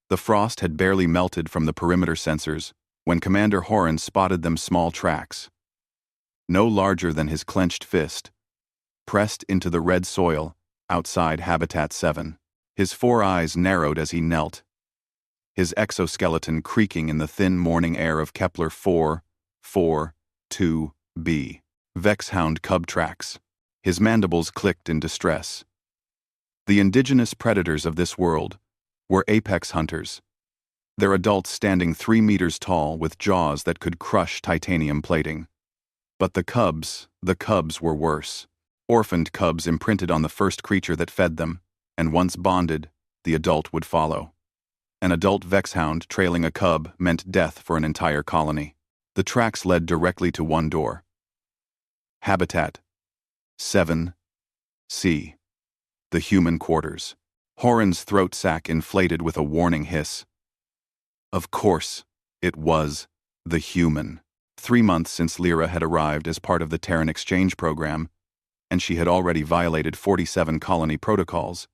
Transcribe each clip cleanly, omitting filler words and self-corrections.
The frost had barely melted from the perimeter sensors when Commander Horan spotted them small tracks, no larger than his clenched fist, pressed into the red soil outside Habitat 7. His 4 eyes narrowed as he knelt, his exoskeleton creaking in the thin morning air of Kepler 442b. Vexhound cub tracks. His mandibles clicked in distress. The indigenous predators of this world were apex hunters, their adults standing 3 meters tall with jaws that could crush titanium plating. But the cubs were worse. Orphaned cubs imprinted on the first creature that fed them, and once bonded, the adult would follow. An adult Vexhound trailing a cub meant death for an entire colony. The tracks led directly to one door. Habitat 7C. The human quarters. Horan's throat sac inflated with a warning hiss. Of course, it was the human. 3 months since Lyra had arrived as part of the Terran exchange program, and she had already violated 47 colony protocols,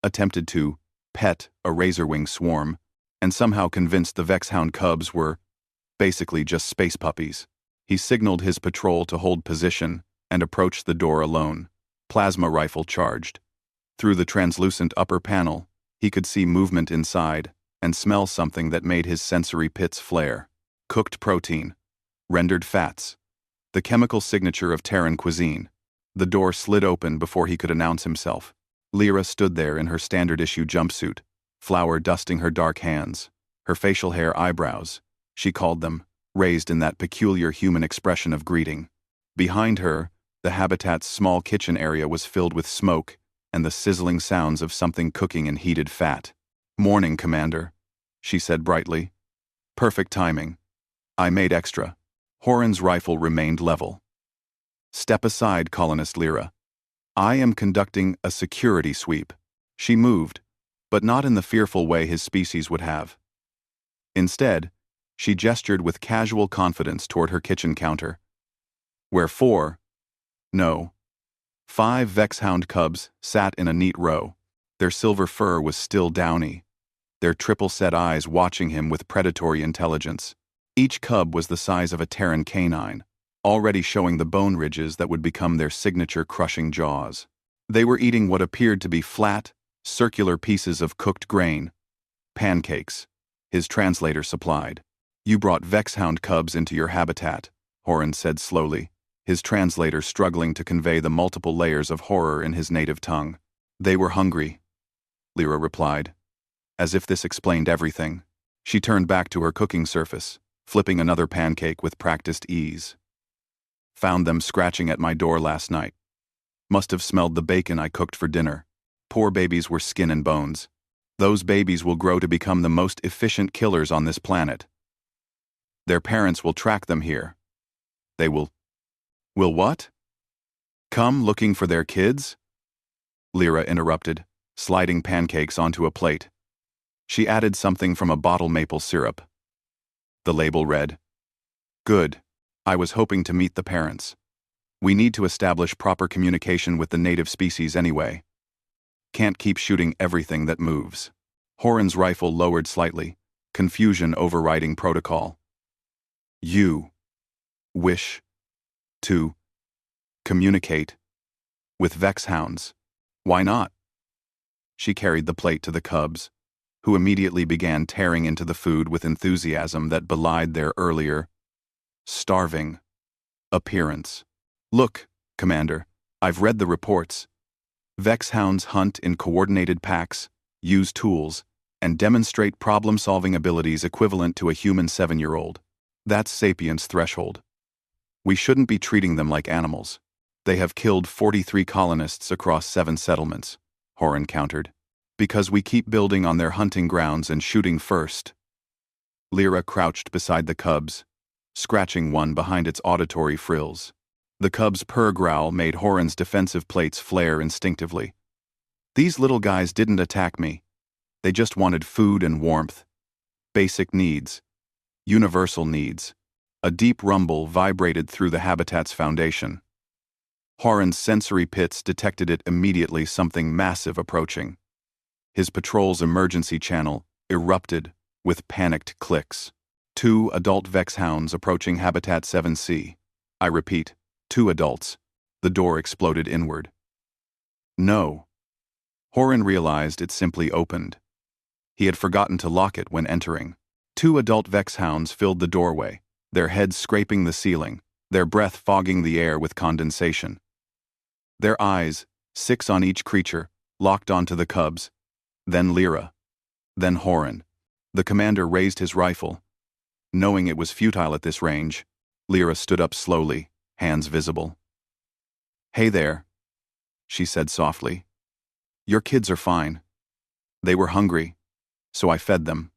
attempted to pet a razorwing swarm, and somehow convinced the Vexhound cubs were basically just space puppies. He signaled his patrol to hold position and approached the door alone, plasma rifle charged. Through the translucent upper panel, he could see movement inside and smell something that made his sensory pits flare. Cooked protein, rendered fats, the chemical signature of Terran cuisine. The door slid open before he could announce himself. Lyra stood there in her standard-issue jumpsuit, flour dusting her dark hands, her facial hair eyebrows, she called them, raised in that peculiar human expression of greeting. Behind her, the Habitat's small kitchen area was filled with smoke and the sizzling sounds of something cooking in heated fat. "Morning, Commander," she said brightly. "Perfect timing. I made extra." Horan's rifle remained level. "Step aside, Colonist Lyra. I am conducting a security sweep." She moved, but not in the fearful way his species would have. Instead, she gestured with casual confidence toward her kitchen counter, where 5 Vexhound cubs sat in a neat row. Their silver fur was still downy, their triple-set eyes watching him with predatory intelligence. Each cub was the size of a Terran canine, already showing the bone ridges that would become their signature crushing jaws. They were eating what appeared to be flat, circular pieces of cooked grain. Pancakes, his translator supplied. "You brought Vexhound cubs into your habitat," Horan said slowly, his translator struggling to convey the multiple layers of horror in his native tongue. "They were hungry," Lyra replied. As if this explained everything, she turned back to her cooking surface, flipping another pancake with practiced ease. "Found them scratching at my door last night. Must have smelled the bacon I cooked for dinner. Poor babies were skin and bones. Those babies will grow to become the most efficient killers on this planet. Their parents will track them here. They will what? Come looking for their kids?" Lyra interrupted, sliding pancakes onto a plate. She added something from a bottle maple syrup. The label read, "Good. I was hoping to meet the parents. We need to establish proper communication with the native species anyway. Can't keep shooting everything that moves." Horan's rifle lowered slightly, confusion overriding protocol. "You wish to communicate with Vexhounds. Why not?" She carried the plate to the cubs, who immediately began tearing into the food with enthusiasm that belied their earlier, starving appearance. "Look, Commander, I've read the reports. Vexhounds hunt in coordinated packs, use tools, and demonstrate problem-solving abilities equivalent to a human 7-year-old. That's sapience threshold. We shouldn't be treating them like animals. They have killed 43 colonists across 7 settlements," Horan countered. "Because we keep building on their hunting grounds and shooting first." Lyra crouched beside the cubs, scratching one behind its auditory frills. The cub's purr growl made Horan's defensive plates flare instinctively. "These little guys didn't attack me. They just wanted food and warmth. Basic needs. Universal needs." A deep rumble vibrated through the habitat's foundation. Horan's sensory pits detected it immediately, something massive approaching. His patrol's emergency channel erupted with panicked clicks. 2 adult Vex hounds approaching Habitat 7C. I repeat, 2 adults. The door exploded inward. No. Horan realized it simply opened. He had forgotten to lock it when entering. 2 adult Vex hounds filled the doorway, their heads scraping the ceiling, their breath fogging the air with condensation. Their eyes, 6 on each creature, locked onto the cubs, then Lyra, then Horan. The commander raised his rifle. Knowing it was futile at this range, Lyra stood up slowly, hands visible. "Hey there," she said softly. "Your kids are fine. They were hungry, so I fed them.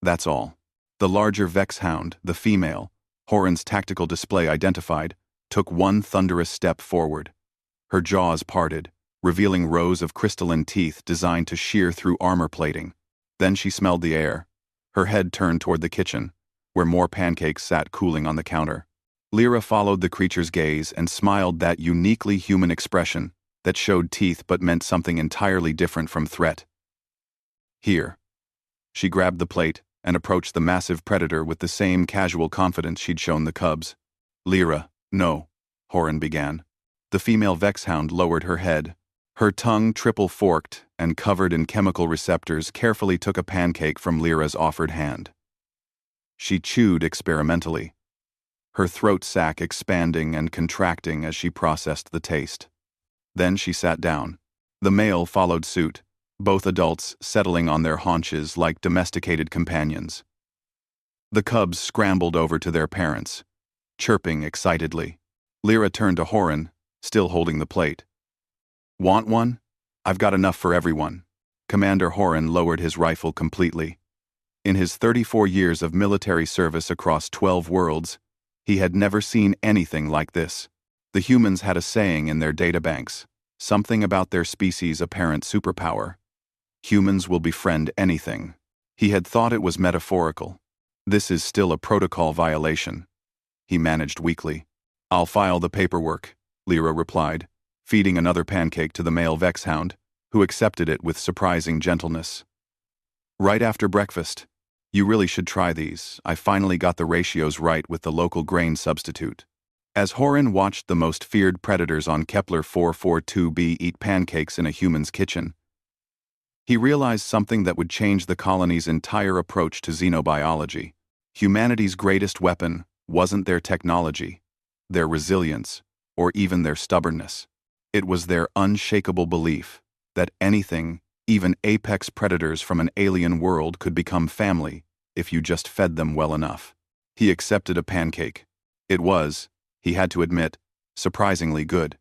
That's all." The larger Vex hound, the female, Horan's tactical display identified, took one thunderous step forward. Her jaws parted, revealing rows of crystalline teeth designed to shear through armor plating. Then she smelled the air. Her head turned toward the kitchen, where more pancakes sat cooling on the counter. Lyra followed the creature's gaze and smiled that uniquely human expression that showed teeth but meant something entirely different from threat. "Here." She grabbed the plate and approached the massive predator with the same casual confidence she'd shown the cubs. "Lyra, no," Horan began. The female Vex hound lowered her head. Her tongue, triple forked and covered in chemical receptors, carefully took a pancake from Lyra's offered hand. She chewed experimentally, her throat sac expanding and contracting as she processed the taste. Then she sat down. The male followed suit, both adults settling on their haunches like domesticated companions. The cubs scrambled over to their parents, chirping excitedly. Lyra turned to Horan, still holding the plate. "Want one? I've got enough for everyone." Commander Horan lowered his rifle completely. In his 34 years of military service across 12 worlds, he had never seen anything like this. The humans had a saying in their databanks, something about their species' apparent superpower. Humans will befriend anything. He had thought it was metaphorical. "This is still a protocol violation," he managed weakly. "I'll file the paperwork," Lyra replied, feeding another pancake to the male Vex hound, who accepted it with surprising gentleness. "Right after breakfast. You really should try these. I finally got the ratios right with the local grain substitute." As Horan watched the most feared predators on Kepler 442b eat pancakes in a human's kitchen, he realized something that would change the colony's entire approach to xenobiology. Humanity's greatest weapon wasn't their technology, their resilience, or even their stubbornness. It was their unshakable belief that anything, even apex predators from an alien world, could become family if you just fed them well enough. He accepted a pancake. It was, he had to admit, surprisingly good.